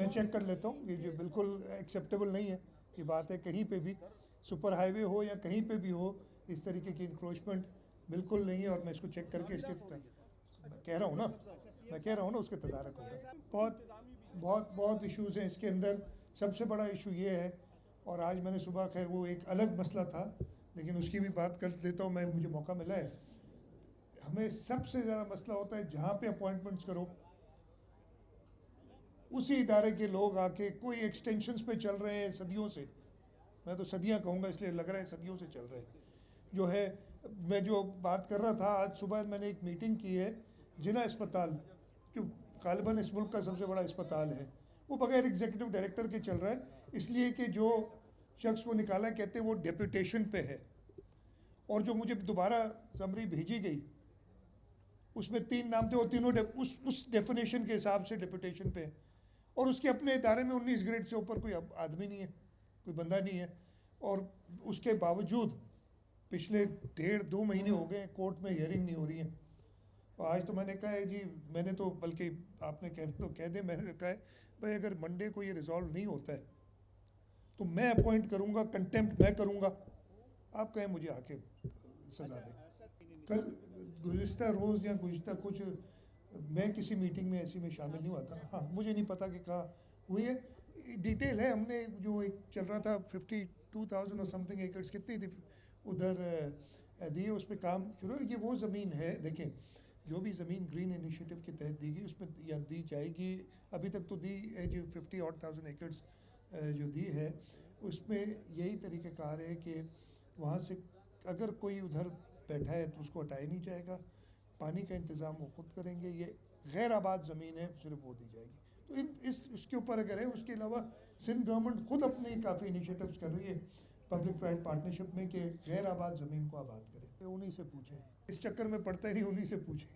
मैं चेक कर लेता हूँ, ये जो बिल्कुल एक्सेप्टेबल नहीं है ये बात है। कहीं पे भी सुपर हाईवे हो या कहीं पे भी हो, इस तरीके की इंक्रोचमेंट बिल्कुल नहीं है। और मैं इसको चेक करके इसके कह रहा हूँ ना, मैं कह रहा हूँ ना उसके तदारक होगा। बहुत बहुत बहुत इश्यूज़ हैं इसके अंदर। सबसे बड़ा इशू ये है, और आज मैंने सुबह, खैर वो एक अलग मसला था लेकिन उसकी भी बात कर लेता हूँ मैं, मुझे मौका मिला है। हमें सबसे ज़्यादा मसला होता है जहाँ पे अपॉइंटमेंट्स करो उसी इदारे के लोग आके कोई एक्सटेंशंस पे चल रहे हैं सदियों से। मैं तो सदियां कहूँगा, इसलिए लग रहा है सदियों से चल रहे हैं जो है। मैं जो बात कर रहा था, आज सुबह मैंने एक मीटिंग की है। जिला अस्पताल जो गालिबन इस मुल्क का सबसे बड़ा अस्पताल है, वो बगैर एग्जीक्यूटिव डायरेक्टर के चल रहा है, इसलिए कि जो शख्स को निकाला कहते हैं वो डेपुटेशन पे है। और जो मुझे दोबारा समरी भेजी गई उसमें 3 नाम थे, और तीनों उस डेफिनेशन के हिसाब से डेपुटेशन पे है। और उसके अपने इदारे में 19 ग्रेड से ऊपर कोई आदमी नहीं है, कोई बंदा नहीं है। और उसके बावजूद पिछले 1.5-2 महीने हो गए कोर्ट में हियरिंग नहीं हो रही है। और आज तो मैंने कहा है जी, मैंने तो बल्कि आपने कहने तो कह दे, मैंने कहा है भाई अगर मंडे को ये रिजॉल्व नहीं होता है तो मैं अपॉइंट करूँगा, कंटेम्प्ट मैं करूँगा, आप कहें मुझे आके सजा दें। कल गुज़िश्ता रोज़ या गुज़िश्ता कुछ मैं किसी मीटिंग में ऐसी में शामिल नहीं हुआ था। हाँ, मुझे नहीं पता कि कहाँ हुई है, डिटेल है। हमने जो एक चल रहा था 52,000 और समथिंग एकड़्स कितनी थी उधर दिए, उस पर काम शुरू है। ये वो ज़मीन है, देखें जो भी ज़मीन ग्रीन इनिशिएटिव के तहत दी गई उसमें या दी जाएगी, अभी तक तो दी है जो 50,000 एकड़्स जो दी है उसमें यही तरीक़ाकार है कि वहाँ से अगर कोई उधर बैठा है तो उसको हटाया नहीं जाएगा। पानी का इंतज़ाम वो खुद करेंगे। ये गैर आबाद ज़मीन है, सिर्फ वो दी जाएगी। तो इसके ऊपर अगर है, उसके अलावा सिंध गवर्नमेंट खुद अपनी काफ़ी इनिशिएटिव्स कर रही है पब्लिक प्राइवेट पार्टनरशिप में कि गैर आबाद ज़मीन को आबाद करें। उन्हीं से पूछें, इस चक्कर में पड़ता ही नहीं, उन्हीं से पूछें।